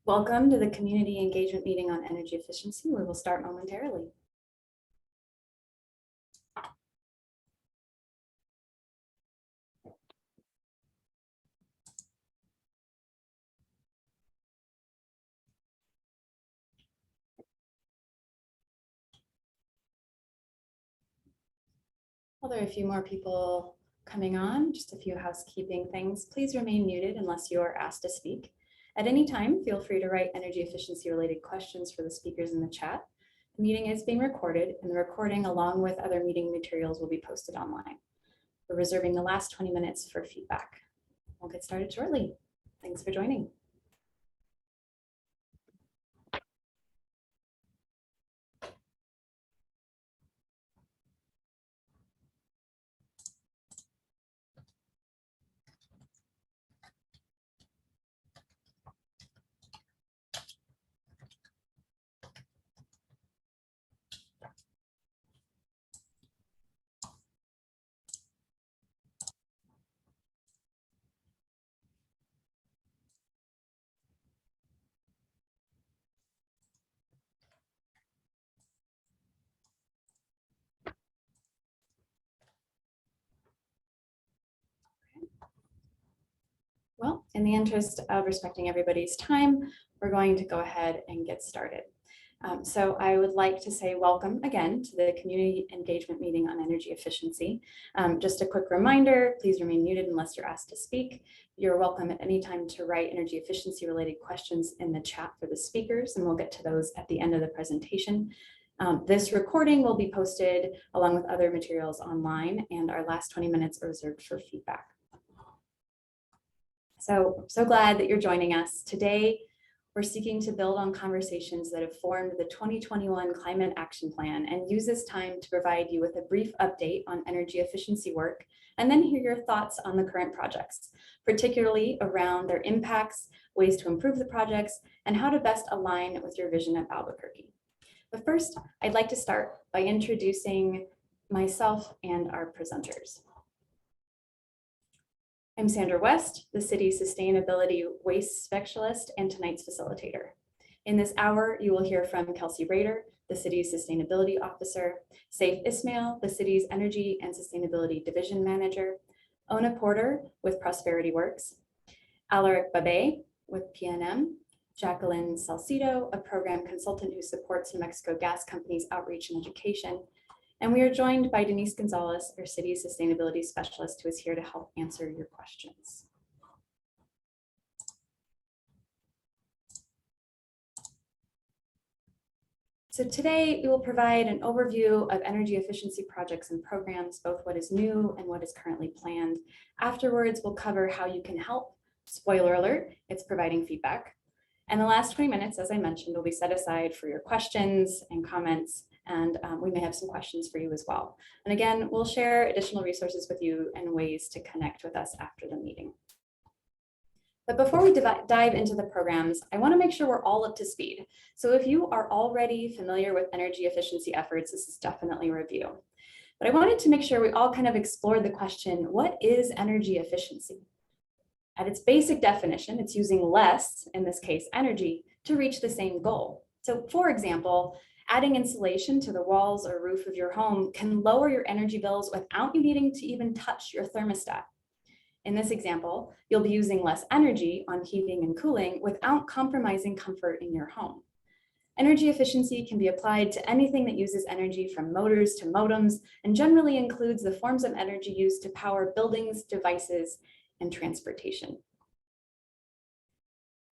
Welcome to the Community Engagement Meeting on Energy Efficiency. We will start momentarily. Well, there are a few more people coming on, just a few housekeeping things. Please remain muted unless you are asked to speak. At any time, feel free to write energy efficiency related questions for the speakers in the chat. The meeting is being recorded, and the recording, along with other meeting materials, will be posted online. We're reserving the last 20 minutes for feedback. We'll get started shortly. Thanks for joining. Well, in the interest of respecting everybody's time, we're going to go ahead and get started. So I would like to say welcome again to the Community Engagement Meeting on Energy Efficiency. Just a quick reminder, please remain muted unless you're asked to speak. You're welcome at any time to write energy efficiency related questions in the chat for the speakers, and we'll get to those at the end of the presentation. This recording will be posted along with other materials online, and our last 20 minutes are reserved for feedback. So glad that you're joining us. Today, we're seeking to build on conversations that have formed the 2021 Climate Action Plan and use this time to provide you with a brief update on energy efficiency work, and then hear your thoughts on the current projects, particularly around their impacts, ways to improve the projects, and how to best align with your vision of Albuquerque. But first, I'd like to start by introducing myself and our presenters. I'm Sandra West, the city's sustainability waste specialist and tonight's facilitator. In this hour, you will hear from Kelsey Rader, the city's sustainability officer, Saif Ismail, the city's energy and sustainability division manager, Ona Porter with Prosperity Works, Alaric Babe with PNM, Jacqueline Salcido, a program consultant who supports New Mexico Gas Company's outreach and education. And we are joined by Denise Gonzalez, our city's sustainability specialist, who is here to help answer your questions. So today we will provide an overview of energy efficiency projects and programs, both what is new and what is currently planned. Afterwards, we'll cover how you can help. Spoiler alert, it's providing feedback. And the last 20 minutes, as I mentioned, will be set aside for your questions and comments, and we may have some questions for you as well. And again, we'll share additional resources with you and ways to connect with us after the meeting. But before we dive into the programs, I want to make sure we're all up to speed. So if you are already familiar with energy efficiency efforts, this is definitely a review. But I wanted to make sure we all kind of explored the question, what is energy efficiency? At its basic definition, it's using less, in this case, energy, to reach the same goal. So for example, adding insulation to the walls or roof of your home can lower your energy bills without you needing to even touch your thermostat. In this example, you'll be using less energy on heating and cooling without compromising comfort in your home. Energy efficiency can be applied to anything that uses energy from motors to modems, and generally includes the forms of energy used to power buildings, devices, and transportation.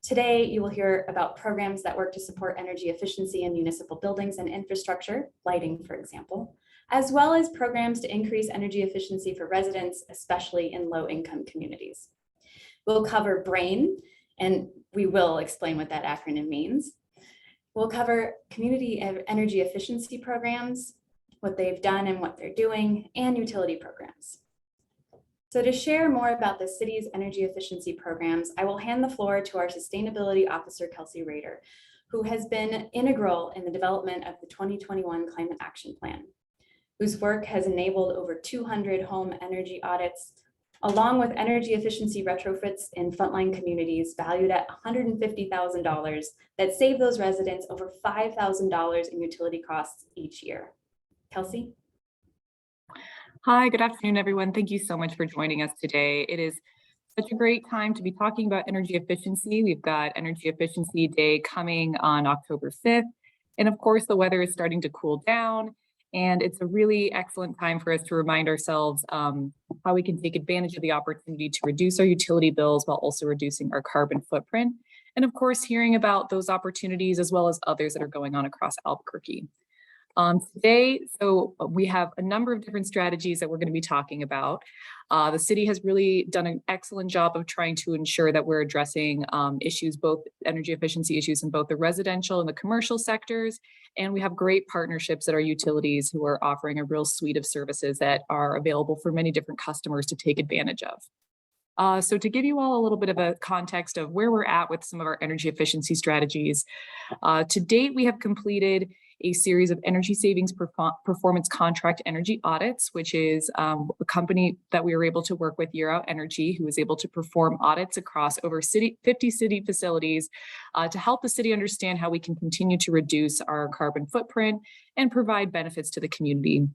Today, you will hear about programs that work to support energy efficiency in municipal buildings and infrastructure, lighting, for example, as well as programs to increase energy efficiency for residents, especially in low-income communities. We'll cover BRAIN, and we will explain what that acronym means. We'll cover community energy efficiency programs, what they've done and what they're doing, and utility programs. So to share more about the city's energy efficiency programs, I will hand the floor to our sustainability officer, Kelsey Rader, who has been integral in the development of the 2021 Climate Action Plan, whose work has enabled over 200 home energy audits, along with energy efficiency retrofits in frontline communities valued at $150,000 that save those residents over $5,000 in utility costs each year. Kelsey? Hi, good afternoon, everyone. Thank you so much for joining us today. It is such a great time to be talking about energy efficiency. We've got Energy Efficiency Day coming on October 5th. And of course, the weather is starting to cool down. And it's a really excellent time for us to remind ourselves how we can take advantage of the opportunity to reduce our utility bills while also reducing our carbon footprint. And of course, hearing about those opportunities as well as others that are going on across Albuquerque. Today, so we have a number of different strategies that we're going to be talking about. The city has really done an excellent job of trying to ensure that we're addressing issues, both energy efficiency issues in both the residential and the commercial sectors. And we have great partnerships at our utilities who are offering a real suite of services that are available for many different customers to take advantage of. So to give you all a little bit of a context of where we're at with some of our energy efficiency strategies, to date, we have completed a series of energy savings performance contract energy audits, which is a company that we were able to work with, Year Out Energy, who was able to perform audits across over 50 city facilities to help the city understand how we can continue to reduce our carbon footprint and provide benefits to the community.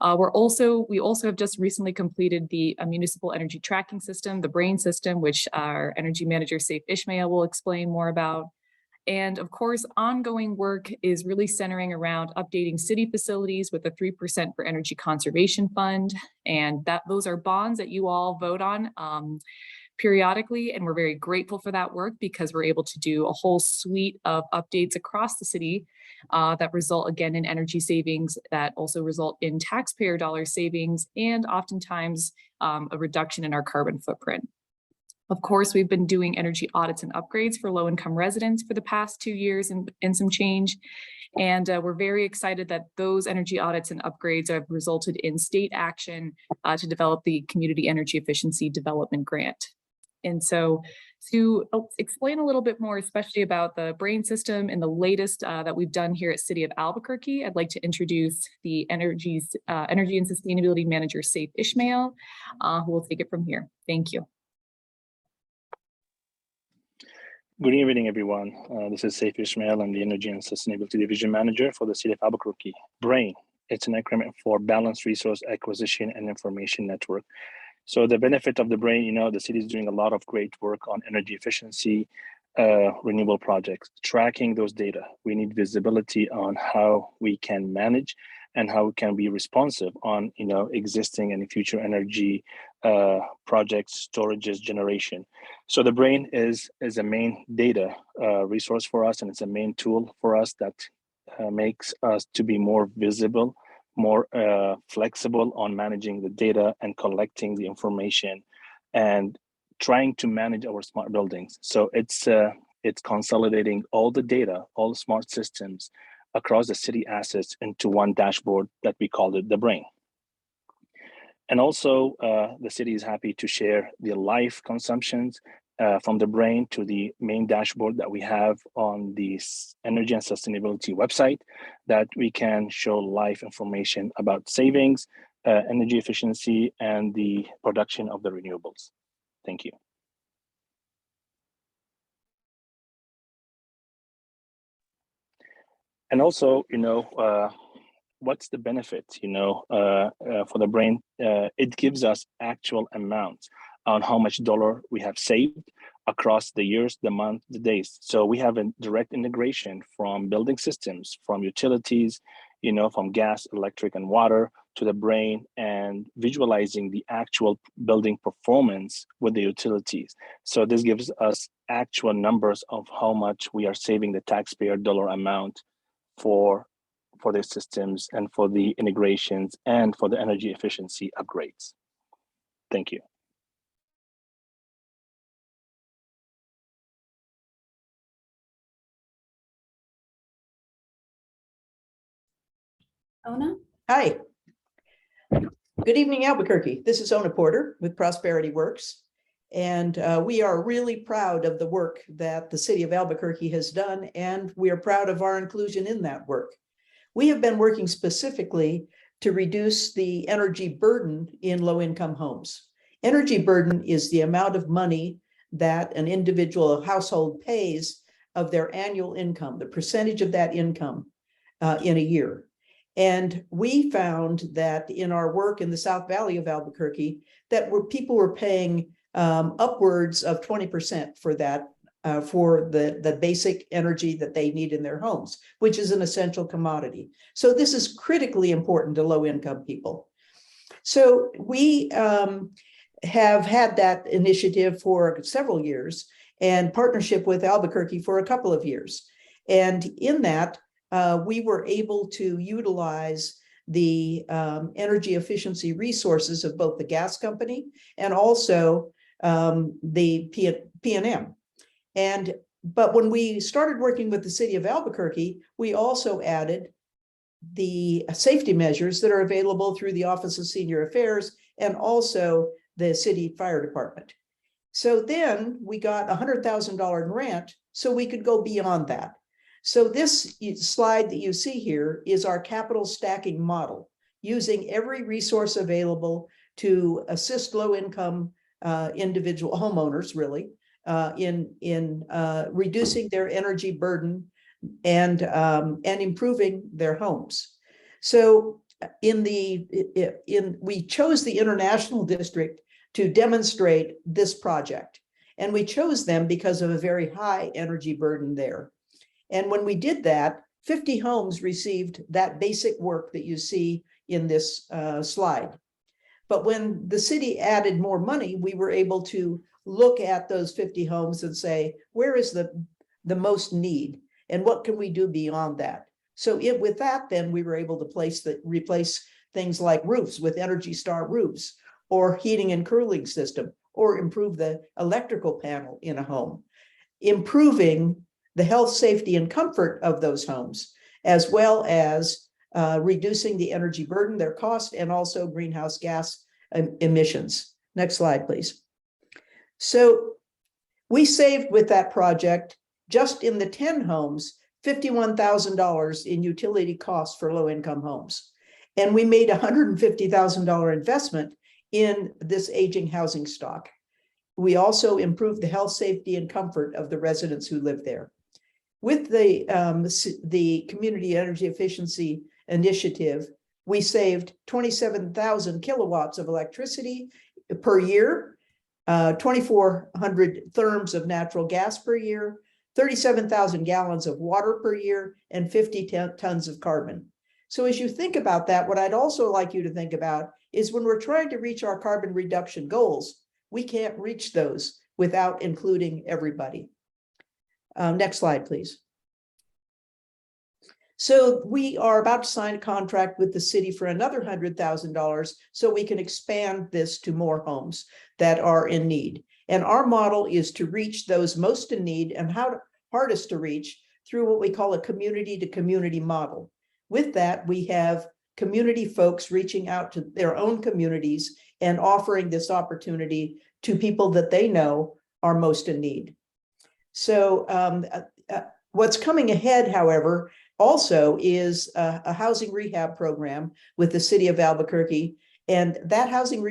We also have just recently completed the municipal energy tracking system, the BRAIN system, which our energy manager, Saif Ishmael, will explain more about. And of course, ongoing work is really centering around updating city facilities with the 3% for Energy Conservation Fund. And those are bonds that you all vote on periodically. And we're very grateful for that work because we're able to do a whole suite of updates across the city that result again in energy savings, that also result in taxpayer dollar savings, and oftentimes a reduction in our carbon footprint. Of course, we've been doing energy audits and upgrades for low-income residents for the past 2 years and some change. And we're very excited that those energy audits and upgrades have resulted in state action to develop the Community Energy Efficiency Development Grant. And so to explain a little bit more, especially about the BRAIN system and the latest that we've done here at City of Albuquerque, I'd like to introduce the Energy and Sustainability Manager, Saif Ishmael, who will take it from here. Thank you. Good evening, everyone. This is Saif Ishmael. I'm the Energy and Sustainability Division Manager for the City of Albuquerque. BRAIN, it's an acronym for Balanced Resource Acquisition and Information Network. So the benefit of the BRAIN, the city is doing a lot of great work on energy efficiency, renewable projects, tracking those data. We need visibility on how we can manage and how we can be responsive on existing and future energy projects, storages, generation. So the BRAIN is a main data resource for us, and it's a main tool for us that makes us to be more visible, more flexible on managing the data and collecting the information and trying to manage our smart buildings. So it's consolidating all the data, all the smart systems across the city assets into one dashboard that we call it the BRAIN. And also the city is happy to share the live consumptions from the BRAIN to the main dashboard that we have on the Energy and Sustainability website, that we can show live information about savings, energy efficiency, and the production of the renewables. Thank you. And also, what's the benefit, for the BRAIN? It gives us actual amounts on how much dollar we have saved across the years, the month, the days. So we have a direct integration from building systems, from utilities, from gas, electric, and water to the BRAIN, and visualizing the actual building performance with the utilities. So this gives us actual numbers of how much we are saving the taxpayer dollar amount for the systems and for the integrations and for the energy efficiency upgrades. Thank you. Ona? Hi. Good evening, Albuquerque. This is Ona Porter with Prosperity Works. And we are really proud of the work that the city of Albuquerque has done, and we are proud of our inclusion in that work. We have been working specifically to reduce the energy burden in low-income homes. Energy burden is the amount of money that an individual household pays of their annual income, the percentage of that income in a year. And we found that in our work in the South Valley of Albuquerque, that people were paying upwards of 20% for that, for the basic energy that they need in their homes, which is an essential commodity. So this is critically important to low-income people. So we have had that initiative for several years and partnership with Albuquerque for a couple of years. And in that, we were able to utilize the energy efficiency resources of both the gas company and also the PNM. But when we started working with the city of Albuquerque, we also added the safety measures that are available through the Office of Senior Affairs and also the city fire department. So then we got $100,000 grant so we could go beyond that. So this slide that you see here is our capital stacking model, using every resource available to assist low-income individual homeowners, really, in reducing their energy burden and improving their homes. So we chose the International District to demonstrate this project, and we chose them because of a very high energy burden there. And when we did that, 50 homes received that basic work that you see in this slide. But when the city added more money, we were able to look at those 50 homes and say, where is the most need and what can we do beyond that? So with that, then we were able to replace things like roofs with Energy Star roofs, or heating and cooling system, or improve the electrical panel in a home, improving the health, safety, and comfort of those homes, as well as reducing the energy burden, their cost, and also greenhouse gas emissions. Next slide, please. So we saved with that project, just in the 10 homes, $51,000 in utility costs for low-income homes. And we made a $150,000 investment in this aging housing stock. We also improved the health, safety, and comfort of the residents who live there. With the Community Energy Efficiency Initiative, we saved 27,000 kilowatts of electricity per year, 2,400 therms of natural gas per year, 37,000 gallons of water per year, and 50 tons of carbon. So as you think about that, what I'd also like you to think about is when we're trying to reach our carbon reduction goals, we can't reach those without including everybody. Next slide, please. So we are about to sign a contract with the city for another $100,000 so we can expand this to more homes that are in need. And our model is to reach those most in need and hardest to reach through what we call a community-to-community model. With that, we have community folks reaching out to their own communities and offering this opportunity to people that they know are most in need. So what's coming ahead, however, also is a housing rehab program with the city of Albuquerque. And that housing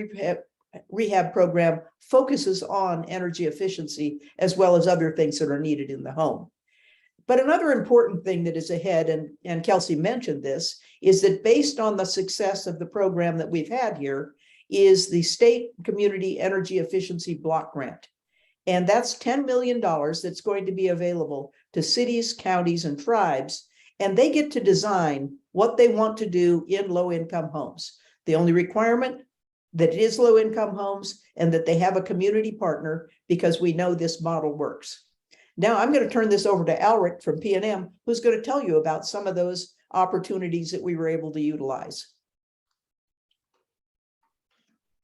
rehab program focuses on energy efficiency as well as other things that are needed in the home. But another important thing that is ahead, and Kelsey mentioned this, is that based on the success of the program that we've had here, is the State Community Energy Efficiency Block Grant. And that's $10 million that's going to be available to cities, counties, and tribes. And they get to design what they want to do in low-income homes. The only requirement that it is low-income homes and that they have a community partner, because we know this model works. Now I'm going to turn this over to Alric from PNM, who's going to tell you about some of those opportunities that we were able to utilize.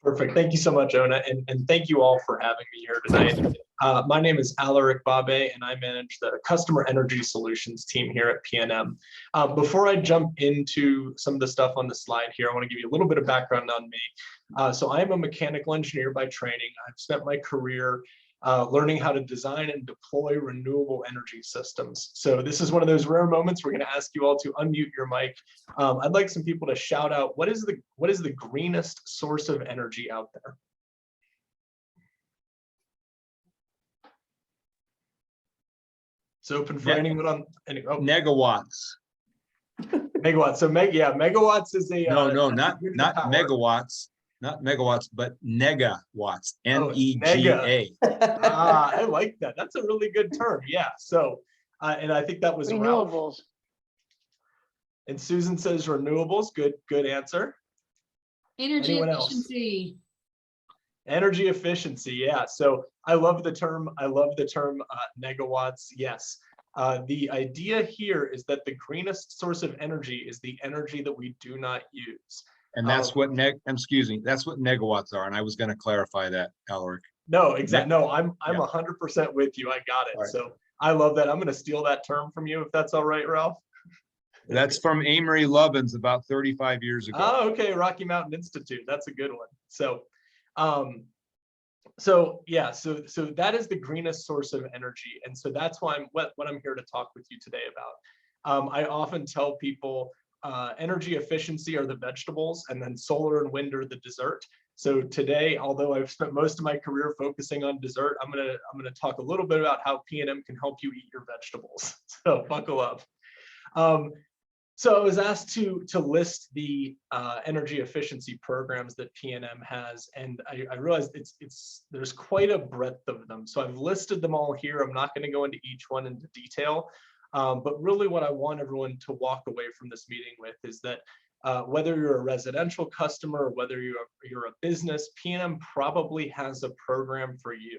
Perfect. Thank you so much, Ona, and thank you all for having me here tonight. My name is Alaric Babe, and I manage the Customer Energy Solutions team here at PNM. Before I jump into some of the stuff on the slide here, I want to give you a little bit of background on me. So I am a mechanical engineer by training. I've spent my career learning how to design and deploy renewable energy systems. So this is one of those rare moments we're going to ask you all to unmute your mic. I'd like some people to shout out, what is the greenest source of energy out there? It's open for Ne- anyone on any Negawatts. megawatts. So megawatts is a No, that's a not unit of power. megawatts, not megawatts, but negawatts, Oh, NEGA. I like that. That's a really good term. Yeah. So, and I think that was Ralph. Renewables. And Susan says renewables. Good answer. Energy Anyone else? efficiency. Energy efficiency. Yeah. So I love the term. Negawatts. Yes. The idea here is that the greenest source of energy is the energy that we do not use. And that's what that's what negawatts are. And I was going to clarify that, Alaric. No, exactly. No, I'm Yeah. 100% with you. I got it. All right. So I love that. I'm going to steal that term from you if that's all right, Ralph. That's from Amory Lovins about 35 years ago. Oh, okay. Rocky Mountain Institute. That's a good one. So, yeah, so that is the greenest source of energy. And so that's why what I'm here to talk with you today about. I often tell people energy efficiency are the vegetables and then solar and wind are the dessert. So today, although I've spent most of my career focusing on dessert, I'm gonna talk a little bit about how PNM can help you eat your vegetables. So buckle up. So I was asked to list the energy efficiency programs that PNM has, and I realized there's quite a breadth of them. So I've listed them all here. I'm not going to go into each one into detail, but really what I want everyone to walk away from this meeting with is that whether you're a residential customer or whether you're a business, PNM probably has a program for you.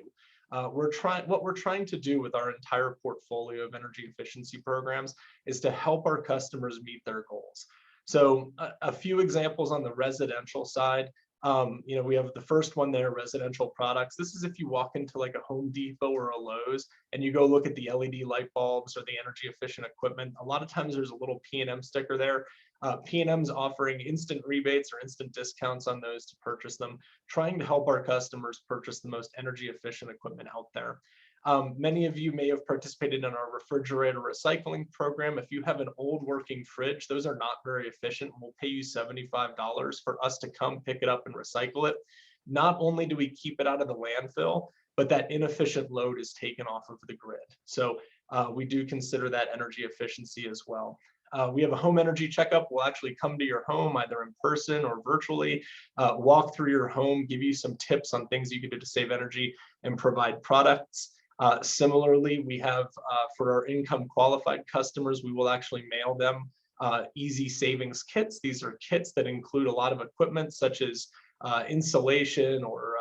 What we're trying to do with our entire portfolio of energy efficiency programs is to help our customers meet their goals. So a few examples on the residential side. We have the first one there, residential products. This is if you walk into like a Home Depot or a Lowe's and you go look at the LED light bulbs or the energy efficient equipment. A lot of times there's a little PNM sticker there. PNM's offering instant rebates or instant discounts on those to purchase them, trying to help our customers purchase the most energy efficient equipment out there. Many of you may have participated in our refrigerator recycling program. If you have an old working fridge, those are not very efficient. We'll pay you $75 for us to come pick it up and recycle it. Not only do we keep it out of the landfill, but that inefficient load is taken off of the grid. So we do consider that energy efficiency as well. We have a home energy checkup. We'll actually come to your home either in person or virtually, walk through your home, give you some tips on things you can do to save energy and provide products. Similarly, we have for our income qualified customers, we will actually mail them easy savings kits. These are kits that include a lot of equipment such as insulation or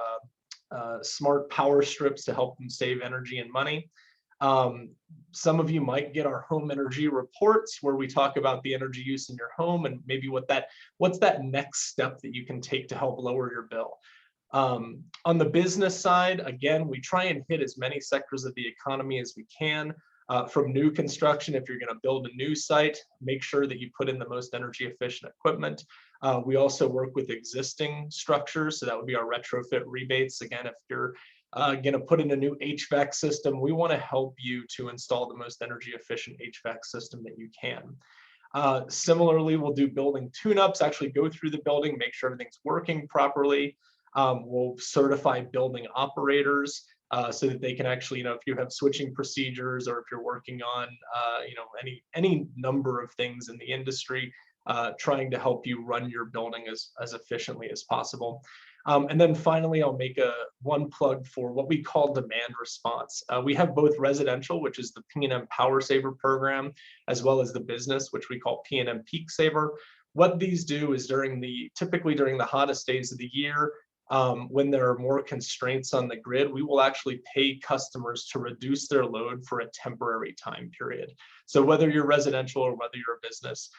smart power strips to help them save energy and money. Some of you might get our home energy reports where we talk about the energy use in your home and maybe what's that next step that you can take to help lower your bill. On the business side, again, we try and hit as many sectors of the economy as we can. From new construction, if you're going to build a new site, make sure that you put in the most energy efficient equipment. We also work with existing structures, so that would be our retrofit rebates. Again, if you're going to put in a new HVAC system, we want to help you to install the most energy efficient HVAC system that you can. Similarly, we'll do building tune-ups, actually go through the building, make sure everything's working properly. We'll certify building operators so that they can actually, if you have switching procedures or if you're working on, any number of things in the industry, trying to help you run your building as efficiently as possible. And then finally, I'll make one plug for what we call demand response. We have both residential, which is the PNM Power Saver program, as well as the business, which we call PNM Peak Saver. What these do is typically during the hottest days of the year, when there are more constraints on the grid, we will actually pay customers to reduce their load for a temporary time period. So whether you're residential or whether you're a business,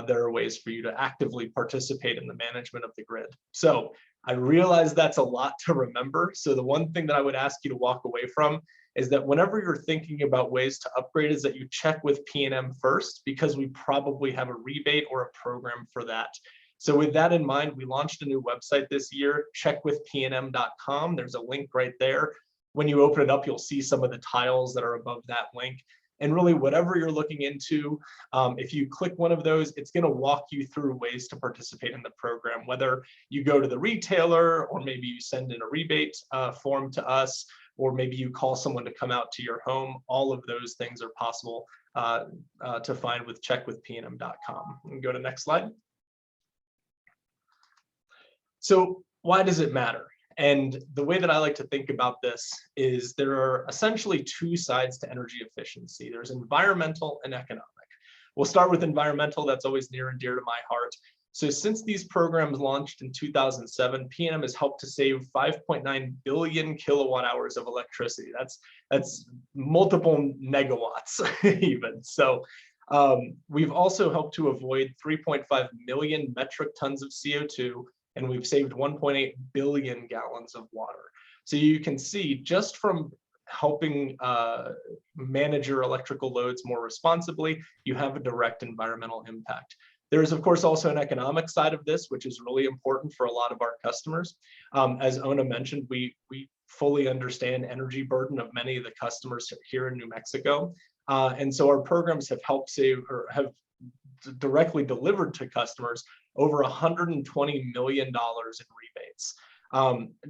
there are ways for you to actively participate in the management of the grid. So I realize that's a lot to remember. So the one thing that I would ask you to walk away from is that whenever you're thinking about ways to upgrade is that you check with PNM first, because we probably have a rebate or a program for that. So with that in mind, we launched a new website this year, checkwithpnm.com. There's a link right there. When you open it up, you'll see some of the tiles that are above that link. And really, whatever you're looking into, if you click one of those, it's going to walk you through ways to participate in the program, whether you go to the retailer or maybe you send in a rebate form to us. or maybe you call someone to come out to your home. All of those things are possible to find with checkwithpnm.com. And go to next slide. So why does it matter? And the way that I like to think about this is there are essentially two sides to energy efficiency. There's environmental and economic. We'll start with environmental. That's always near and dear to my heart. So since these programs launched in 2007, PNM has helped to save 5.9 billion kilowatt hours of electricity. That's multiple megawatts even. So we've also helped to avoid 3.5 million metric tons of CO2, and we've saved 1.8 billion gallons of water. So you can see just from helping manage your electrical loads more responsibly, you have a direct environmental impact. There is, of course, also an economic side of this, which is really important for a lot of our customers. As Ona mentioned, we fully understand energy burden of many of the customers here in New Mexico. And so our programs have helped save, or have directly delivered to customers over $120 million in rebates.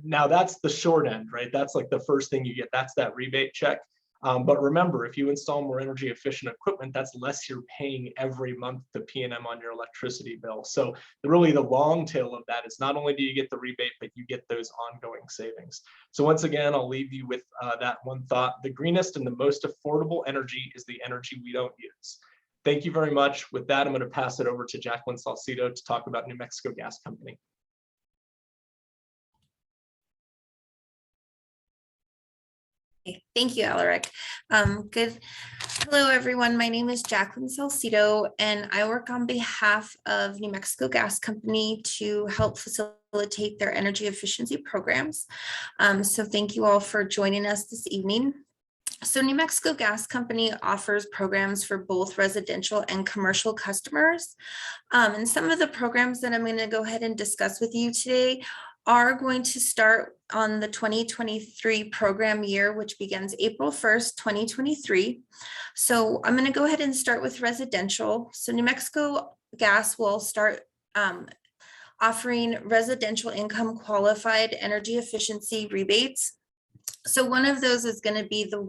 Now that's the short end, right? That's like the first thing you get, that's that rebate check. But remember, if you install more energy efficient equipment, that's less you're paying every month to PNM on your electricity bill. So really the long tail of that is not only do you get the rebate, but you get those ongoing savings. So once again, I'll leave you with that one thought. The greenest and the most affordable energy is the energy we don't use. Thank you very much. With that, I'm going to pass it over to Jacqueline Salcido to talk about New Mexico Gas Company. Thank you, Alaric. Hello, everyone. My name is Jacqueline Salcido, and I work on behalf of New Mexico Gas Company to help facilitate their energy efficiency programs. So thank you all for joining us this evening. So New Mexico Gas Company offers programs for both residential and commercial customers. And some of the programs that I'm going to go ahead and discuss with you today are going to start on the 2023 program year, which begins April 1st, 2023. So I'm going to go ahead and start with residential. So New Mexico Gas will start offering residential income qualified energy efficiency rebates. So one of those is going to be the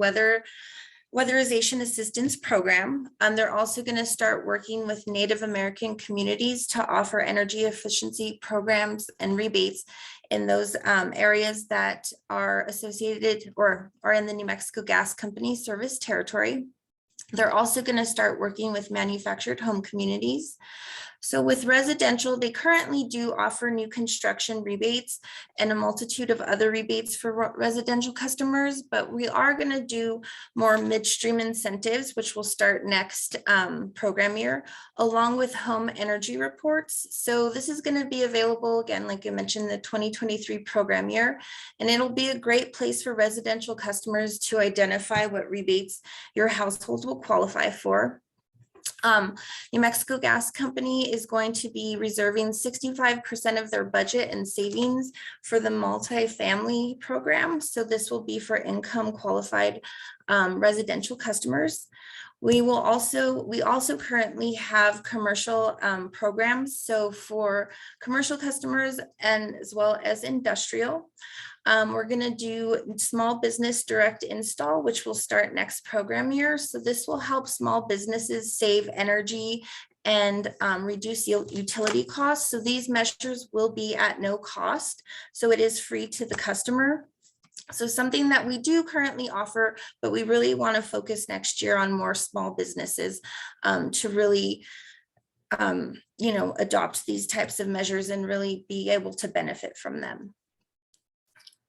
Weatherization Assistance Program. They're also going to start working with Native American communities to offer energy efficiency programs and rebates in those areas that are associated or are in the New Mexico Gas Company service territory. They're also going to start working with manufactured home communities. So with residential, they currently do offer new construction rebates and a multitude of other rebates for residential customers, but we are going to do more midstream incentives, which will start next program year, along with home energy reports. So this is going to be available again, like I mentioned, the 2023 program year, and it'll be a great place for residential customers to identify what rebates your household will qualify for. New Mexico Gas Company is going to be reserving 65% of their budget and savings for the multifamily program. So this will be for income qualified residential customers. We also currently have commercial programs. So for commercial customers and as well as industrial, we're going to do small business direct install, which will start next program year. So this will help small businesses save energy and reduce utility costs. So these measures will be at no cost. So it is free to the customer. So something that we do currently offer, but we really want to focus next year on more small businesses to really adopt these types of measures and really be able to benefit from them.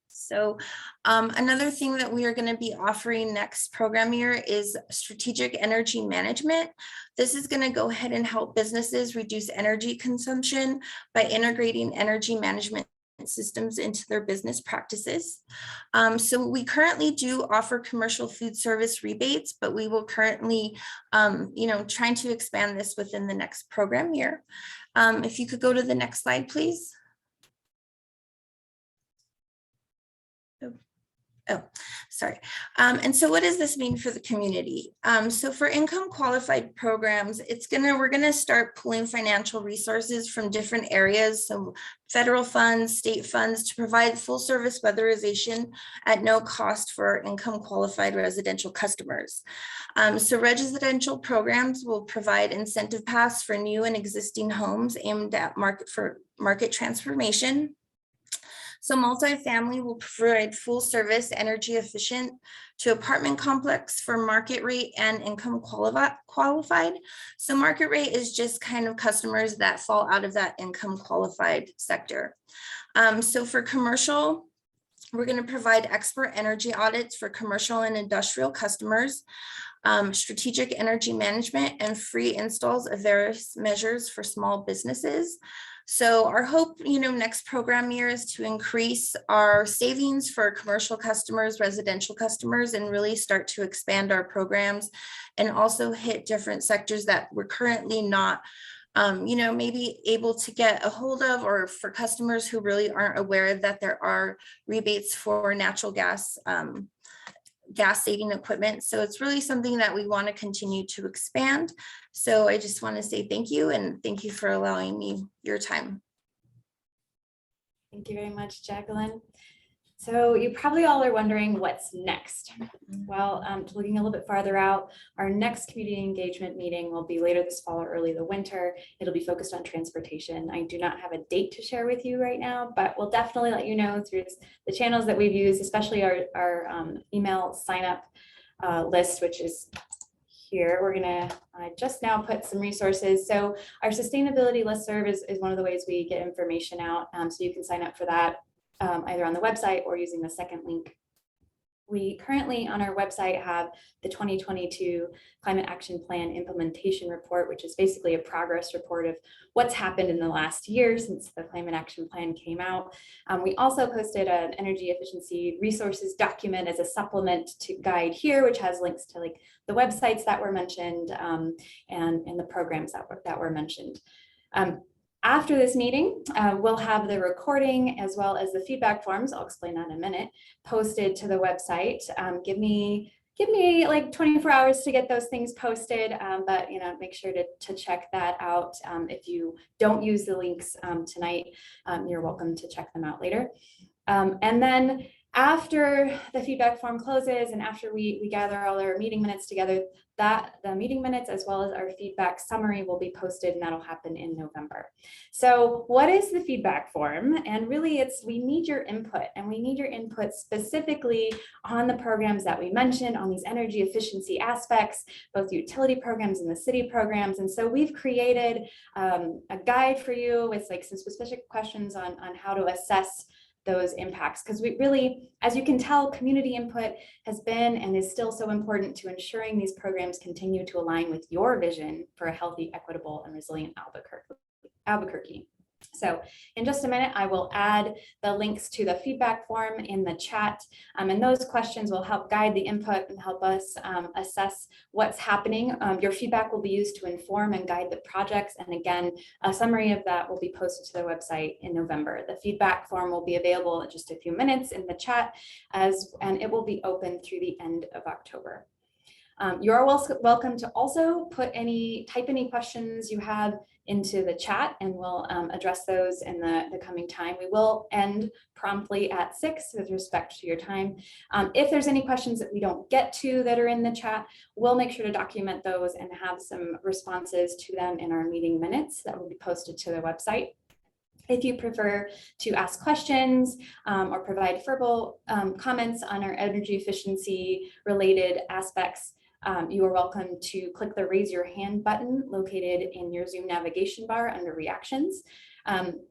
So another thing that we are going to be offering next program year is strategic energy management. This is going to go ahead and help businesses reduce energy consumption by integrating energy management systems into their business practices. So we currently do offer commercial food service rebates, but we will currently, trying to expand this within the next program year. If you could go to the next slide, please. Oh, sorry. And so what does this mean for the community? So for income qualified programs, we're gonna start pulling financial resources from different areas. So federal funds, state funds to provide full service weatherization at no cost for income qualified residential customers. So residential programs will provide incentive paths for new and existing homes aimed at market transformation. So multifamily will provide full service, energy efficient to apartment complex for market rate and income qualified. So market rate is just kind of customers that fall out of that income qualified sector. So for commercial, we're going to provide expert energy audits for commercial and industrial customers, strategic energy management, and free installs of various measures for small businesses. So our hope, next program year is to increase our savings for commercial customers, residential customers, and really start to expand our programs and also hit different sectors that we're currently not maybe able to get a hold of, or for customers who really aren't aware that there are rebates for natural gas saving equipment. So it's really something that we want to continue to expand. So I just want to say thank you, and thank you for allowing me your time. Thank you very much, Jacqueline. So you probably all are wondering what's next. Well, looking a little bit farther out, our next community engagement meeting will be later this fall or early the winter. It'll be focused on transportation. I do not have a date to share with you right now, but we'll definitely let you know through the channels that we've used, especially our email sign up list, which is here. We're gonna just now put some resources. So our sustainability listserv is one of the ways we get information out. So you can sign up for that either on the website or using the second link. We currently on our website have the 2022 Climate Action Plan Implementation Report, which is basically a progress report of what's happened in the last year since the Climate Action Plan came out. We also posted an energy efficiency resources document as a supplement to guide here, which has links to like the websites that were mentioned and the programs that were mentioned. After this meeting, we'll have the recording as well as the feedback forms, I'll explain that in a minute, posted to the website. Give me like 24 hours to get those things posted, but make sure to check that out. If you don't use the links tonight, you're welcome to check them out later. And then after the feedback form closes and after we gather all our meeting minutes together, the meeting minutes as well as our feedback summary will be posted, and that'll happen in November. So what is the feedback form? And really we need your input, and we need your input specifically on the programs that we mentioned, on these energy efficiency aspects, both the utility programs and the city programs. And so we've created a guide for you with like some specific questions on how to assess those impacts, because we really, as you can tell, community input has been and is still so important to ensuring these programs continue to align with your vision for a healthy, equitable, and resilient Albuquerque. So in just a minute, I will add the links to the feedback form in the chat, and those questions will help guide the input and help us assess what's happening. Your feedback will be used to inform and guide the projects, and again, a summary of that will be posted to the website in November. The feedback form will be available in just a few minutes in the chat, and it will be open through the end of October. You're welcome to also type any questions you have into the chat, and we'll address those in the coming time. We will end promptly at 6 with respect to your time. If there's any questions that we don't get to that are in the chat, we'll make sure to document those and have some responses to them in our meeting minutes that will be posted to the website. If you prefer to ask questions or provide verbal comments on our energy efficiency related aspects, you are welcome to click the raise your hand button located in your Zoom navigation bar under reactions.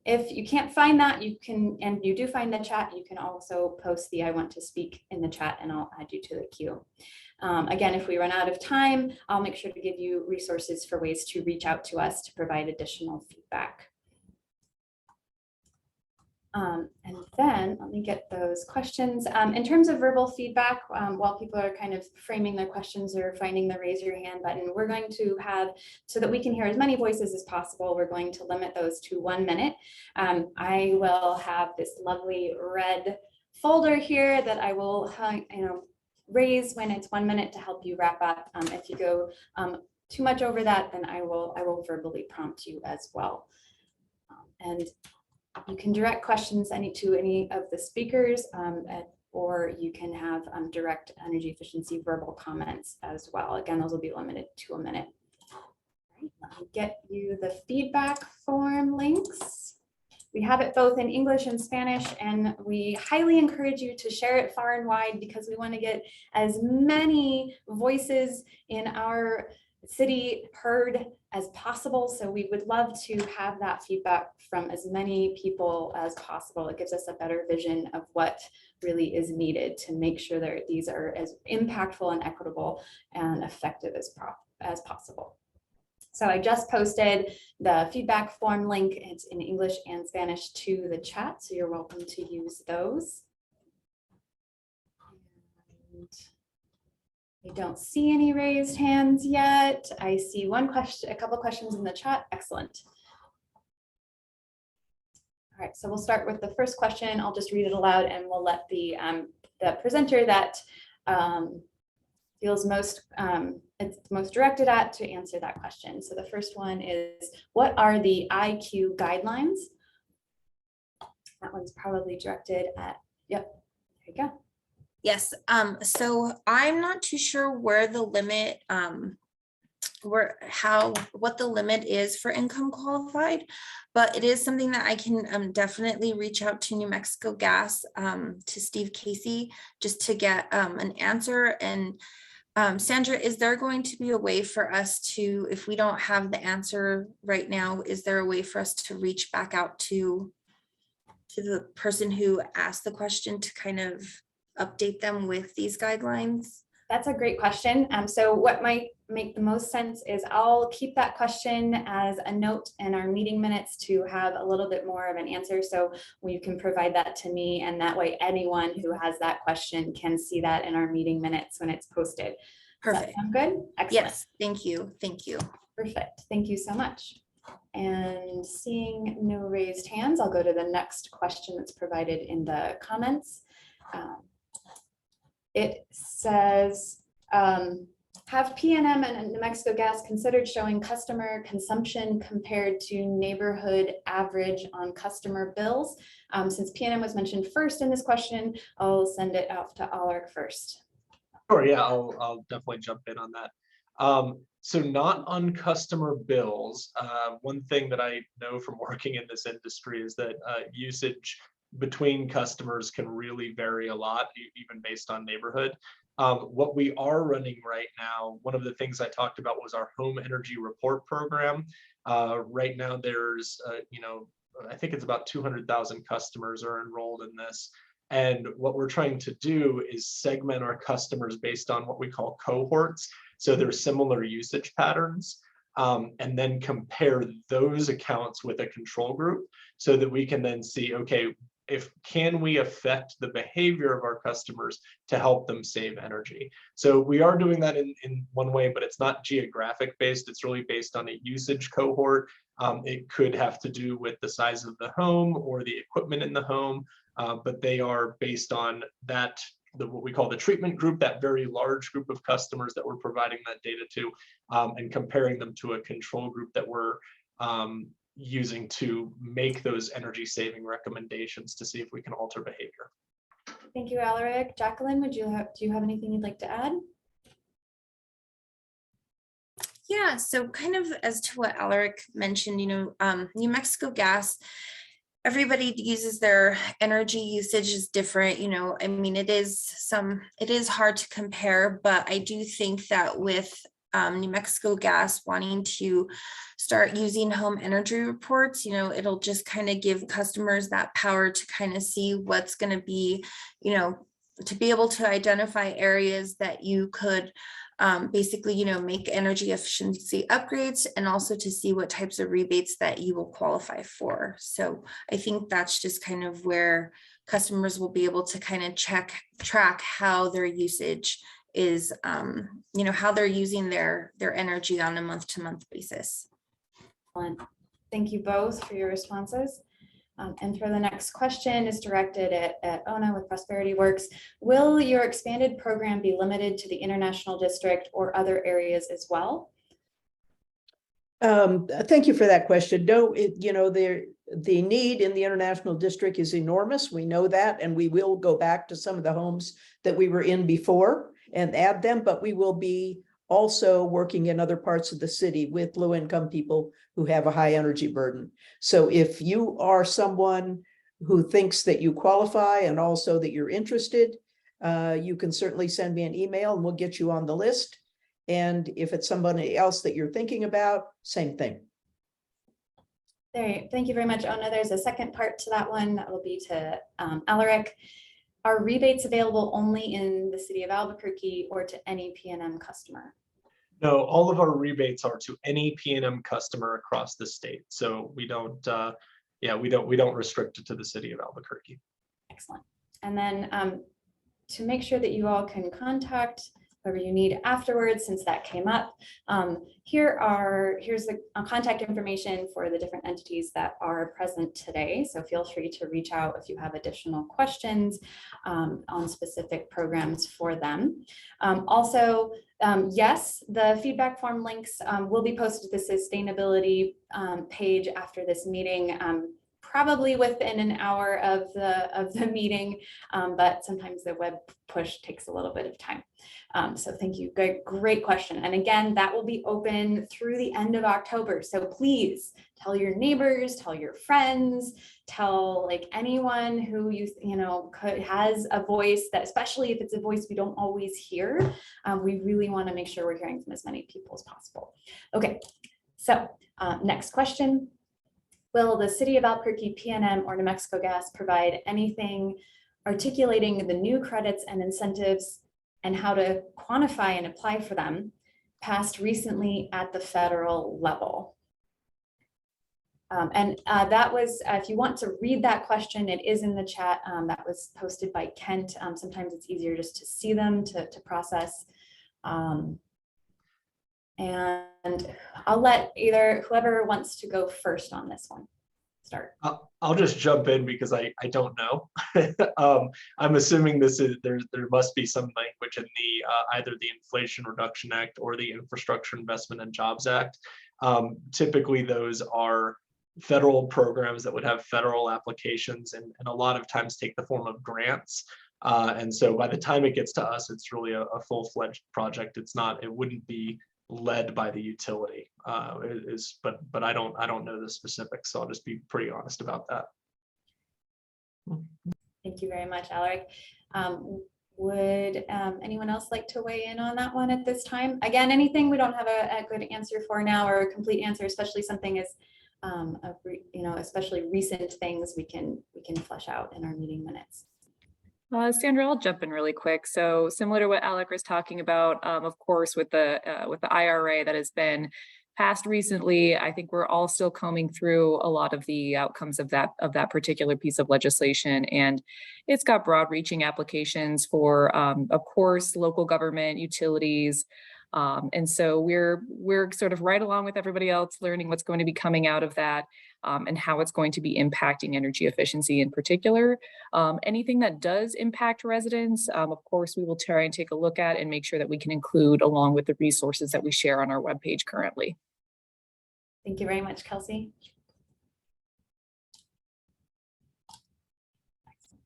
If you can't find that, and you do find the chat, you can also post the I want to speak in the chat and I'll add you to the queue. Again, if we run out of time, I'll make sure to give you resources for ways to reach out to us to provide additional feedback. And then let me get those questions. In terms of verbal feedback, while people are kind of framing their questions or finding the raise your hand button, we're going to have, so that we can hear as many voices as possible, we're going to limit those to 1 minute. I will have this lovely red folder here that I will, raise when it's 1 minute to help you wrap up. If you go too much over that, then I will verbally prompt you as well. And you can direct questions to any of the speakers, or you can have direct energy efficiency verbal comments as well. Again, those will be limited to 1 minute. All right, let me get you the feedback form links. We have it both in English and Spanish, and we highly encourage you to share it far and wide because we want to get as many voices in our city heard as possible. So we would love to have that feedback from as many people as possible. It gives us a better vision of what really is needed to make sure that these are as impactful and equitable and effective as possible. So I just posted the feedback form link. It's in English and Spanish to the chat, so you're welcome to use those. And I don't see any raised hands yet. I see one question, a couple questions in the chat. Excellent. All right, so we'll start with the first question. I'll just read it aloud and we'll let the presenter that feels it's most directed at to answer that question. So the first one is, what are the IQ guidelines? That one's probably directed at, yep, there you go. Yes, so I'm not too sure where the limit, what the limit is for income qualified, but it is something that I can definitely reach out to New Mexico Gas, to Steve Casey, just to get an answer. And Sandra, is there going to be a way for us to, if we don't have the answer right now, is there a way for us to reach back out to the person who asked the question to kind of update them with these guidelines? That's a great question. So what might make the most sense is I'll keep that question as a note in our meeting minutes to have a little bit more of an answer. So you can provide that to me, and that way anyone who has that question can see that in our meeting minutes when it's posted. Perfect. Does that sound good? Excellent. Yes, thank you. Thank you. Perfect. Thank you so much. And seeing no raised hands, I'll go to the next question that's provided in the comments.It says, have PNM and New Mexico Gas considered showing customer consumption compared to neighborhood average on customer bills? Since PNM was mentioned first in this question, I'll send it out to Alaric first. Sure, yeah, I'll definitely jump in on that. So not on customer bills. One thing that I know from working in this industry is that usage between customers can really vary a lot, even based on neighborhood. What we are running right now, one of the things I talked about was our home energy report program. Right now there's, I think it's about 200,000 customers are enrolled in this. And what we're trying to do is segment our customers based on what we call cohorts. So there's similar usage patterns, and then compare those accounts with a control group so that we can then see, okay, can we affect the behavior of our customers to help them save energy? So we are doing that in one way, but it's not geographic based. It's really based on a usage cohort. It could have to do with the size of the home or the equipment in the home, but they are based on that, what we call the treatment group, that very large group of customers that we're providing that data to, and comparing them to a control group that we're using to make those energy saving recommendations to see if we can alter behavior. Thank you, Alaric. Jacqueline, do you have anything you'd like to add? Yeah, so kind of as to what Alaric mentioned, New Mexico Gas, everybody uses their energy usage is different. I mean, it is hard to compare, but I do think that with New Mexico Gas wanting to start using home energy reports, it'll just kind of give customers that power to kind of see what's going to be, to be able to identify areas that you could basically, make energy efficiency upgrades, and also to see what types of rebates that you will qualify for. So I think that's just kind of where customers will be able to kind of track how their usage is, how they're using their energy on a month-to-month basis. Excellent. Thank you both for your responses. And for the next question is directed at Ona with Prosperity Works. Will your expanded program be limited to the International District or other areas as well? Thank you for that question. No, the need in the International District is enormous. We know that, and we will go back to some of the homes that we were in before and add them, but we will be also working in other parts of the city with low-income people who have a high energy burden. So if you are someone who thinks that you qualify and also that you're interested, you can certainly send me an email and we'll get you on the list. And if it's somebody else that you're thinking about, same thing. There, thank you very much, Ona. There's a second part to that one that will be to Alaric. Are rebates available only in the city of Albuquerque or to any PNM customer? No, all of our rebates are to any PNM customer across the state. So we don't, we don't restrict it to the city of Albuquerque. Excellent. And then to make sure that you all can contact whoever you need afterwards, since that came up, here's the contact information for the different entities that are present today. So feel free to reach out if you have additional questions on specific programs for them. Also, yes, the feedback form links will be posted to the sustainability page after this meeting, probably within an hour of the meeting, but sometimes the web push takes a little bit of time. So thank you, great question. And again, that will be open through the end of October. So please tell your neighbors, tell your friends, tell like anyone who has a voice that, especially if it's a voice we don't always hear, we really want to make sure we're hearing from as many people as possible. Okay, so next question. Will the city of Albuquerque, PNM, or New Mexico Gas provide anything articulating the new credits and incentives and how to quantify and apply for them passed recently at the federal level? That was, if you want to read that question, it is in the chat. That was posted by Kent. Sometimes it's easier just to see them to process. And I'll let either whoever wants to go first on this one start. I'll just jump in because I don't know. I'm assuming there must be some language in the either the Inflation Reduction Act or the Infrastructure Investment and Jobs Act. Typically, those are federal programs that would have federal applications and a lot of times take the form of grants. And so by the time it gets to us, it's really a full-fledged project. It wouldn't be led by the utility, but I don't know the specifics, so I'll just be pretty honest about that. Thank you very much, Alaric. Would anyone else like to weigh in on that one at this time? Again, anything we don't have a good answer for now or a complete answer, especially something as especially recent things we can flesh out in our meeting minutes. Sandra, I'll jump in really quick. So similar to what Alec was talking about, of course, with the IRA that has been passed recently, I think we're all still combing through a lot of the outcomes of that particular piece of legislation, and it's got broad-reaching applications for, of course, local government, utilities. And so we're sort of right along with everybody else, learning what's going to be coming out of that and how it's going to be impacting energy efficiency in particular. Anything that does impact residents, of course, we will try and take a look at and make sure that we can include along with the resources that we share on our webpage currently. Thank you very much, Kelsey.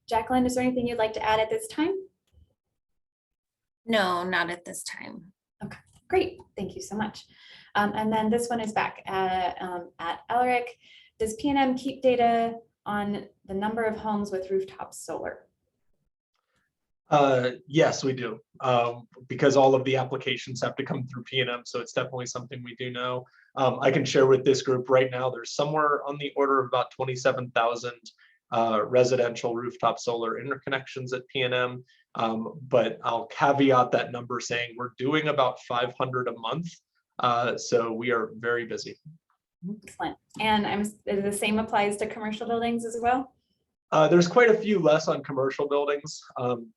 Jacqueline, is there anything you'd like to add at this time? No, not at this time. Okay, great. Thank you so much. And then this one is back at Alaric. Does PNM keep data on the number of homes with rooftop solar? Yes, we do, because all of the applications have to come through PNM, so it's definitely something we do know. I can share with this group right now, there's somewhere on the order of about 27,000 residential rooftop solar interconnections at PNM. But I'll caveat that number saying we're doing about 500 a month. So we are very busy. Excellent. And the same applies to commercial buildings as well? There's quite a few less on commercial buildings.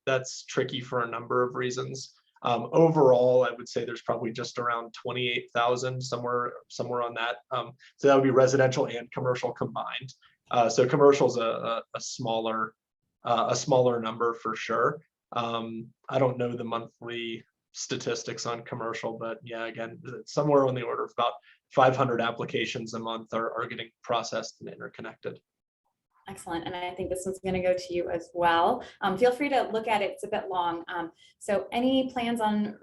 That's tricky for a number of reasons. Overall, I would say there's probably just around 28,000, somewhere on that. So that would be residential and commercial combined. So commercial is a smaller number for sure. I don't know the monthly statistics on commercial, but yeah, again, somewhere on the order of about 500 applications a month are getting processed and interconnected. Excellent. And I think this one's going to go to you as well. Feel free to look at it. It's a bit long. So any plans on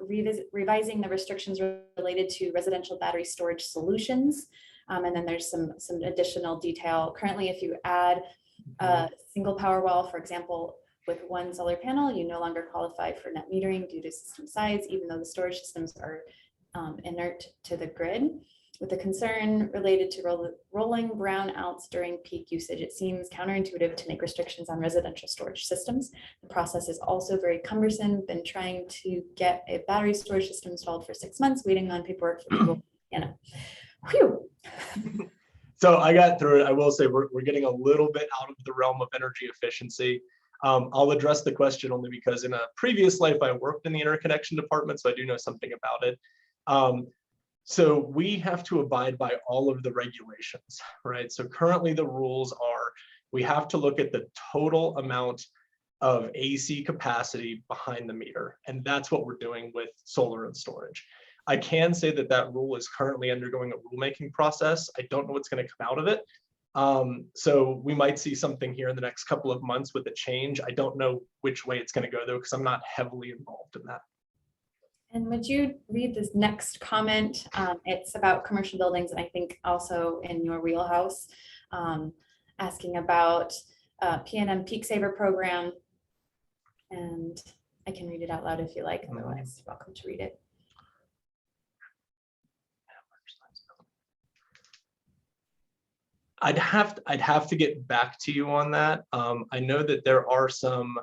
revising the restrictions related to residential battery storage solutions? And then there's some additional detail. Currently, if you add a single Powerwall, for example, with one solar panel, you no longer qualify for net metering due to system size, even though the storage systems are inert to the grid. With the concern related to rolling brownouts during peak usage, it seems counterintuitive to make restrictions on residential storage systems. The process is also very cumbersome. Been trying to get a battery storage system installed for 6 months, waiting on paperwork for people. Whew. So I got through it. I will say we're getting a little bit out of the realm of energy efficiency. I'll address the question only because in a previous life, I worked in the interconnection department, so I do know something about it. So we have to abide by all of the regulations, right? So currently the rules are, we have to look at the total amount of AC capacity behind the meter. And that's what we're doing with solar and storage. I can say that that rule is currently undergoing a rulemaking process. I don't know what's going to come out of it. So we might see something here in the next couple of months with a change. I don't know which way it's going to go though, because I'm not heavily involved in that. And would you read this next comment? It's about commercial buildings, and I think also in your wheelhouse, asking about PNM Peak Saver program. And I can read it out loud if you like, otherwise you're welcome to read it. I'd have to get back to you on that. I know that there are some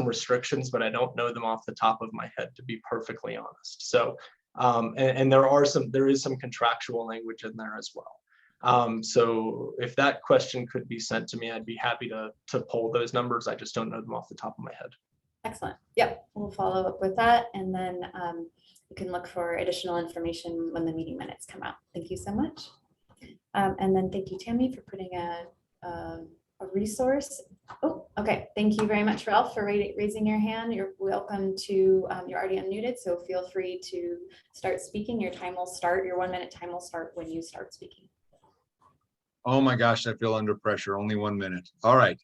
restrictions, but I don't know them off the top of my head, to be perfectly honest. So, and there is some contractual language in there as well. So if that question could be sent to me, I'd be happy to pull those numbers. I just don't know them off the top of my head. Excellent. Yep, we'll follow up with that, and then you can look for additional information when the meeting minutes come out. Thank you so much. And then thank you, Tammy, for putting a resource. Oh, okay. Thank you very much, Ralph, for raising your hand. You're welcome to, you're already unmuted, so feel free to start speaking. Your time will start, your 1 minute time will start when you start speaking. Oh my gosh, I feel under pressure. Only 1 minute. All right.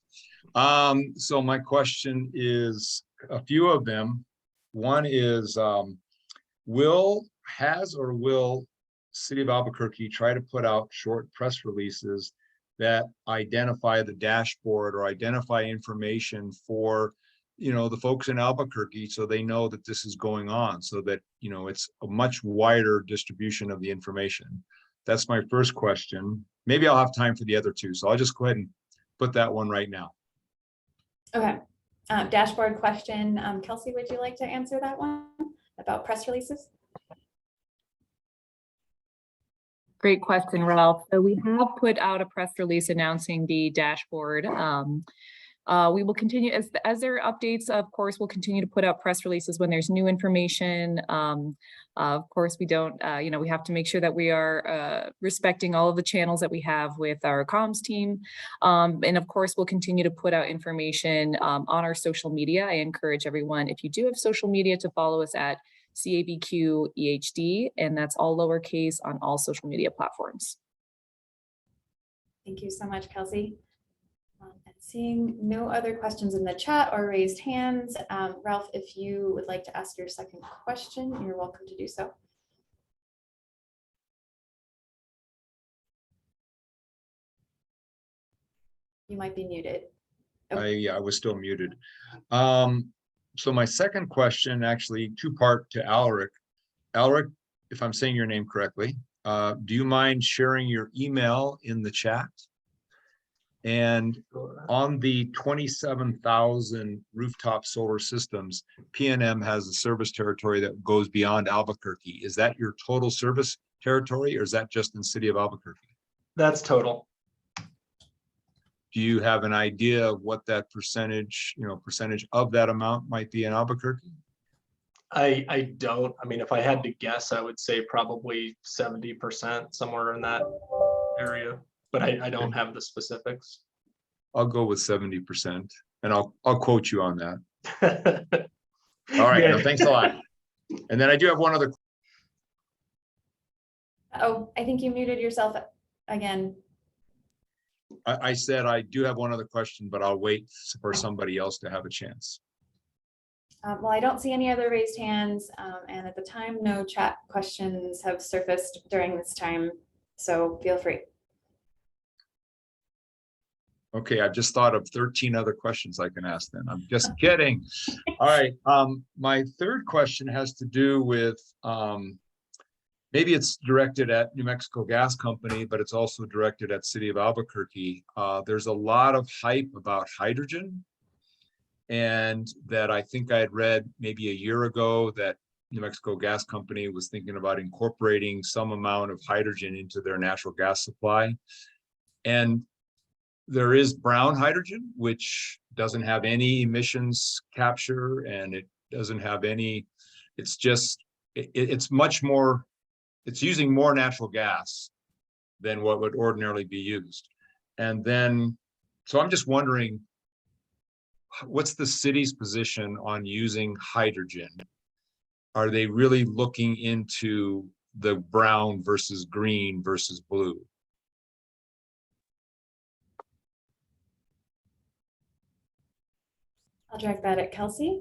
So my question is a few of them. One is, will City of Albuquerque try to put out short press releases that identify the dashboard or identify information for, the folks in Albuquerque, so they know that this is going on, so that, it's a much wider distribution of the information? That's my first question. Maybe I'll have time for the other two, so I'll just go ahead and put that one right now. Okay. Dashboard question. Kelsey, would you like to answer that one about press releases? Great question, Ralph. So we have put out a press release announcing the dashboard. We will continue as there are updates. Of course, we'll continue to put out press releases when there's new information. Of course, we don't, we have to make sure that we are respecting all of the channels that we have with our comms team. And of course, we'll continue to put out information on our social media. I encourage everyone, if you do have social media, to follow us at CABQ EHD, and that's all lowercase on all social media platforms. Thank you so much, Kelsey. And seeing no other questions in the chat or raised hands, Ralph, if you would like to ask your second question, you're welcome to do so. You might be muted. Oh. I was still muted. So my second question, actually two-part to Alaric. Alaric, if I'm saying your name correctly, do you mind sharing your email in the chat? And on the 27,000 rooftop solar systems, PNM has a service territory that goes beyond Albuquerque. Is that your total service territory, or is that just in the city of Albuquerque? That's total. Do you have an idea of what that percentage, percentage of that amount might be in Albuquerque? I don't, I mean, if I had to guess, I would say probably 70%, somewhere in that area, but I don't have the specifics. I'll go with 70%, and I'll quote you on that. All right, no, Good. thanks a lot. And then I do have one other. Oh, I think you muted yourself again. I said I do have one other question, but I'll wait for somebody else to have a chance. Well, I don't see any other raised hands, and at the time, no chat questions have surfaced during this time, so feel free. Okay, I've just thought of 13 other questions I can ask then. I'm just kidding. All right, my third question has to do with, maybe it's directed at New Mexico Gas Company, but it's also directed at City of Albuquerque. There's a lot of hype about hydrogen. And that I think I had read maybe a year ago that New Mexico Gas Company was thinking about incorporating some amount of hydrogen into their natural gas supply. And there is brown hydrogen, which doesn't have any emissions capture, and it doesn't have any, it's just, it's much more, it's using more natural gas than what would ordinarily be used. And then, so I'm just wondering, what's the city's position on using hydrogen? Are they really looking into the brown versus green versus blue? I'll direct that at Kelsey.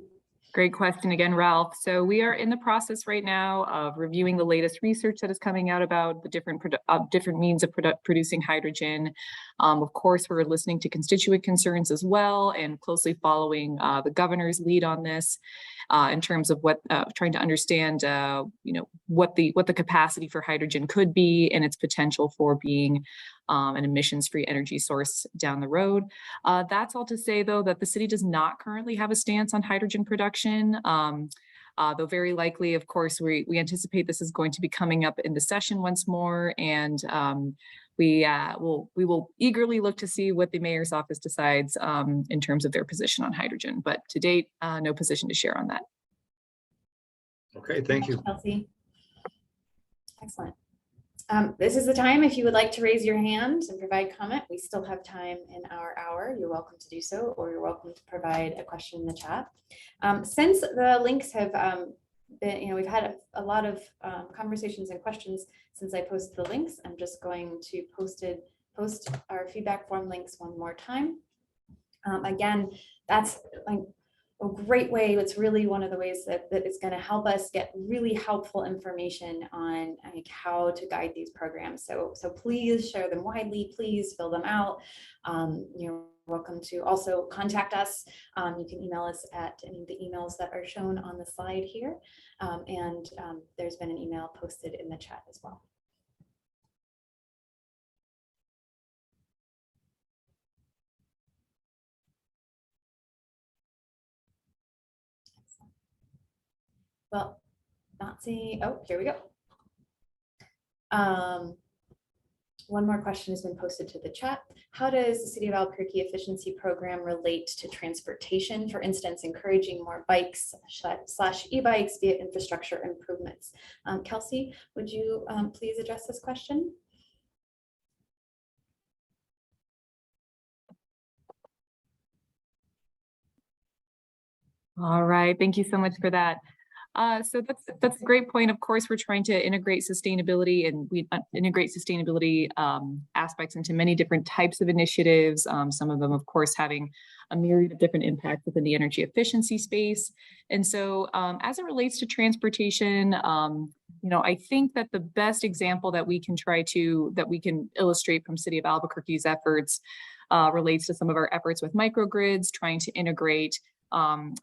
Great question again, Ralph. So we are in the process right now of reviewing the latest research that is coming out about the different means of producing hydrogen. Of course, we're listening to constituent concerns as well and closely following the governor's lead on this in terms of what trying to understand, what the capacity for hydrogen could be and its potential for being an emissions-free energy source down the road. That's all to say, though, that the city does not currently have a stance on hydrogen production. Though very likely, of course, we anticipate this is going to be coming up in the session once more, and we will eagerly look to see what the mayor's office decides in terms of their position on hydrogen. But to date, no position to share on that. Okay, thank you. Kelsey. Excellent. This is the time if you would like to raise your hand and provide comment. We still have time in our hour. You're welcome to do so, or you're welcome to provide a question in the chat. Since the links have been, we've had a lot of conversations and questions since I posted the links. I'm just going to post our feedback form links one more time. Again, that's like a great way. It's really one of the ways that is going to help us get really helpful information on how to guide these programs. So please share them widely. Please fill them out. You're welcome to also contact us. You can email us at any of the emails that are shown on the slide here. And there's been an email posted in the chat as well. Well, not seeing, oh, here we go. One more question has been posted to the chat. How does the City of Albuquerque efficiency program relate to transportation? For instance, encouraging more bikes / e-bikes via infrastructure improvements. Kelsey, would you please address this question? All right, thank you so much for that. So that's a great point. Of course, we're trying to integrate sustainability, and we integrate sustainability aspects into many different types of initiatives. Some of them, of course, having a myriad of different impacts within the energy efficiency space. And so as it relates to transportation, I think that the best example that we can illustrate from City of Albuquerque's efforts relates to some of our efforts with microgrids, trying to integrate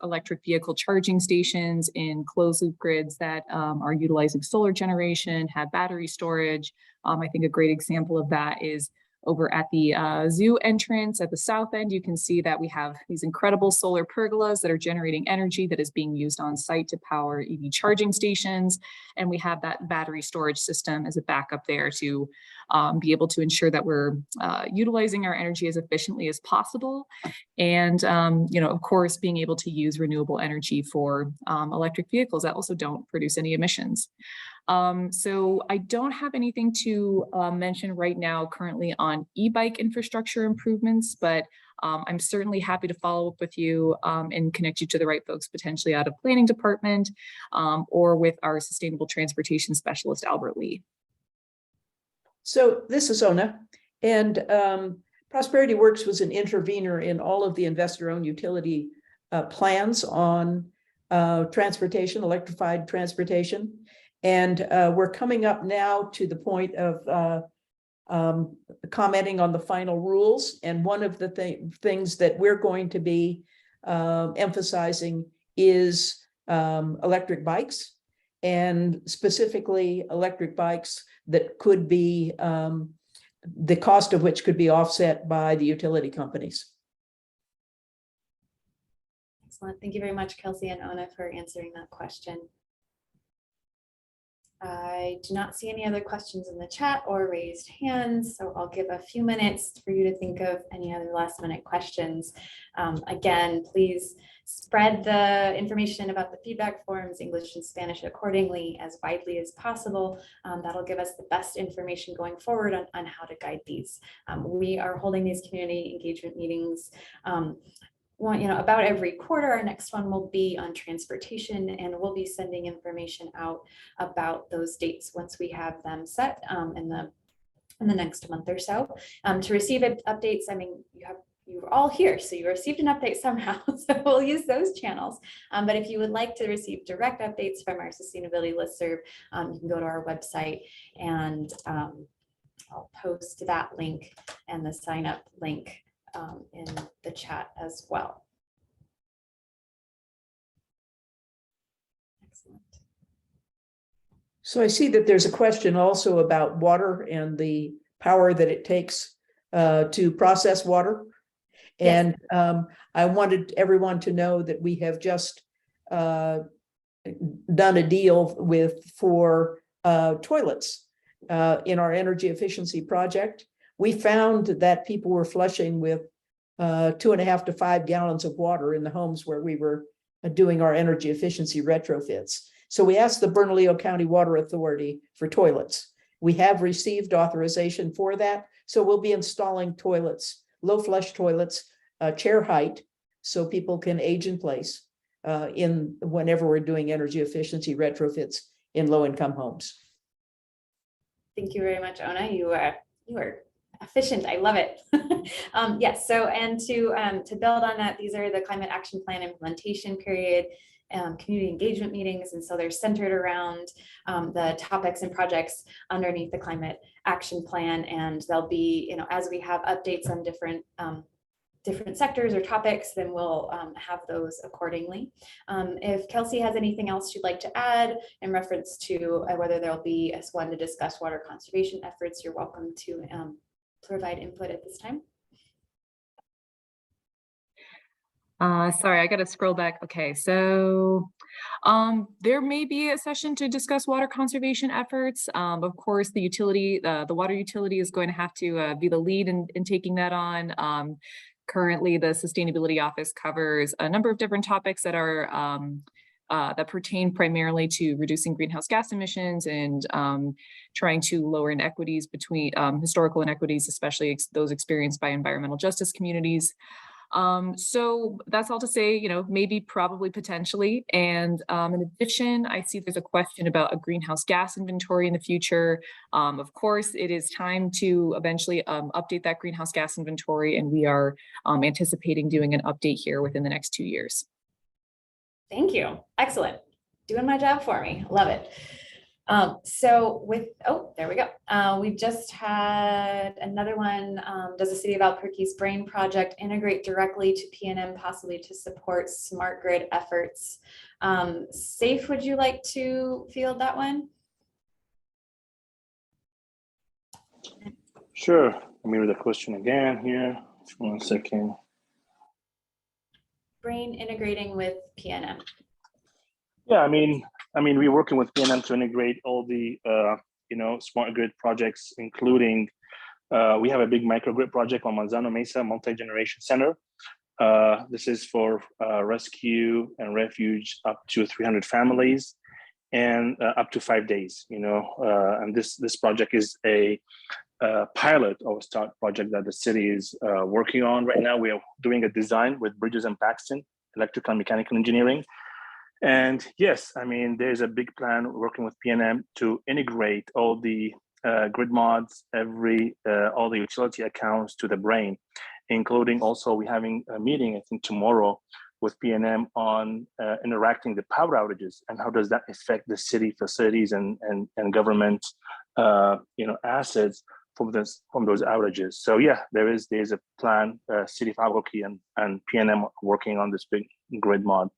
electric vehicle charging stations in closed loop grids that are utilizing solar generation, have battery storage. I think a great example of that is over at the zoo entrance at the south end, you can see that we have these incredible solar pergolas that are generating energy that is being used on site to power EV charging stations. And we have that battery storage system as a backup there to be able to ensure that we're utilizing our energy as efficiently as possible. And, of course, being able to use renewable energy for electric vehicles that also don't produce any emissions. So I don't have anything to mention right now currently on e-bike infrastructure improvements, but I'm certainly happy to follow up with you and connect you to the right folks, potentially out of planning department or with our sustainable transportation specialist, Albert Lee. So this is Ona, and Prosperity Works was an intervener in all of the investor-owned utility plans on transportation, electrified transportation. And we're coming up now to the point of commenting on the final rules. And one of the things that we're going to be emphasizing is electric bikes, and specifically electric bikes that could be, the cost of which could be offset by the utility companies. Excellent. Thank you very much, Kelsey and Ona, for answering that question. I do not see any other questions in the chat or raised hands, so I'll give a few minutes for you to think of any other last minute questions. Again, please spread the information about the feedback forms, English and Spanish, accordingly as widely as possible. That'll give us the best information going forward on how to guide these. We are holding these community engagement meetings about every quarter. Our next one will be on transportation, and we'll be sending information out about those dates once we have them set in the next month or so. To receive updates, I mean, you're all here, so you received an update somehow, so we'll use those channels. But if you would like to receive direct updates from our sustainability listserv, you can go to our website, and I'll post that link and the sign up link in the chat as well. Excellent. So I see that there's a question also about water and the power that it takes to process water. Yes. And I wanted everyone to know that we have just done a deal for toilets in our energy efficiency project. We found that people were flushing with 2.5 to 5 gallons of water in the homes where we were doing our energy efficiency retrofits. So we asked the Bernalillo County Water Authority for toilets. We have received authorization for that. So we'll be installing toilets, low flush toilets, chair height, so people can age in place whenever we're doing energy efficiency retrofits in low-income homes. Thank you very much, Ona. You are efficient. I love it. Yes. So, and to build on that, these are the climate action plan implementation period, community engagement meetings, and so they're centered around the topics and projects underneath the climate action plan. And they'll be, as we have updates on different sectors or topics, then we'll have those accordingly. If Kelsey has anything else you'd like to add in reference to whether there'll be one to discuss water conservation efforts, you're welcome to provide input at this time. Sorry, I got to scroll back. Okay, so there may be a session to discuss water conservation efforts. Of course, the water utility is going to have to be the lead in taking that on. Currently, the Sustainability Office covers a number of different topics that are that pertain primarily to reducing greenhouse gas emissions and trying to lower inequities between historical inequities, especially those experienced by environmental justice communities. So that's all to say, maybe, probably, potentially. And in addition, I see there's a question about a greenhouse gas inventory in the future. Of course, it is time to eventually update that greenhouse gas inventory, and we are anticipating doing an update here within the next 2 years. Thank you. Excellent. Doing my job for me. Love it. So there we go. We just had another one. Does the City of Albuquerque's BRAIN project integrate directly to PNM, possibly to support smart grid efforts? Safe, would you like to field that one? Sure. Let me read the question again here. Just 1 second. Brain integrating with PNM. Yeah, I mean, we're working with PNM to integrate all the, smart grid projects, including, we have a big microgrid project on Manzano Mesa Multi-Generation Center. This is for rescue and refuge up to 300 families and up to 5 days, and this project is a pilot or start project that the city is working on right now. We are doing a design with Bridges and Paxton, electrical and mechanical engineering. And yes, I mean, there's a big plan working with PNM to integrate all the grid mods, all the utility accounts to the brain, including also we're having a meeting, I think tomorrow, with PNM on interacting the power outages and how does that affect the city facilities and government, assets from those outages. So yeah, there's a plan, City of Albuquerque and PNM working on this big grid mod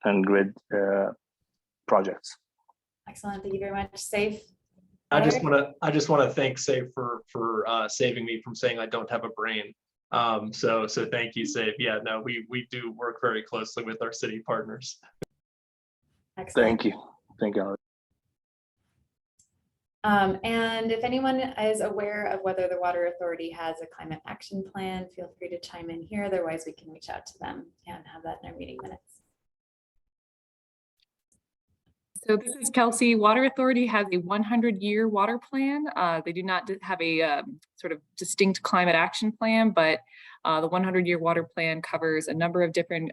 and grid projects. Excellent. Thank you very much. Safe. I just want to thank Safe for saving me from saying I don't have a brain. So thank you, Safe. Yeah, no, we do work very closely with our city partners. Excellent. Thank you, Alex. And if anyone is aware of whether the Water Authority has a climate action plan, feel free to chime in here. Otherwise, we can reach out to them and have that in our meeting minutes. So this is Kelsey. Water Authority has a 100-year water plan. They do not have a sort of distinct climate action plan, but the 100-year water plan covers a number of different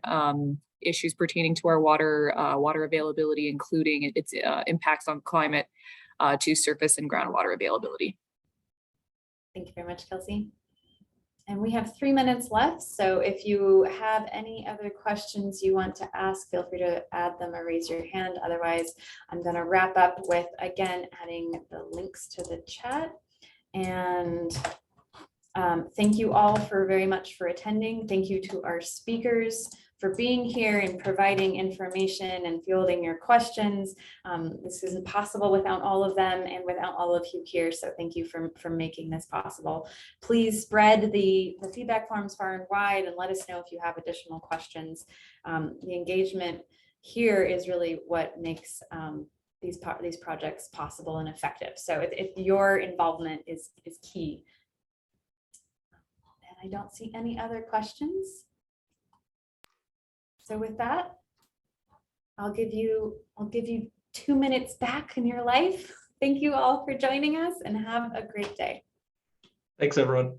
issues pertaining to our water availability, including its impacts on climate to surface and groundwater availability. Thank you very much, Kelsey. And we have 3 minutes left. So if you have any other questions you want to ask, feel free to add them or raise your hand. Otherwise, I'm going to wrap up with, again, adding the links to the chat. And thank you all very much for attending. Thank you to our speakers for being here and providing information and fielding your questions. This isn't possible without all of them and without all of you here. So thank you for making this possible. Please spread the feedback forms far and wide and let us know if you have additional questions. The engagement here is really what makes these projects possible and effective. So if your involvement is key. And I don't see any other questions. So with that, I'll give you 2 minutes back in your life. Thank you all for joining us and have a great day. Thanks, everyone.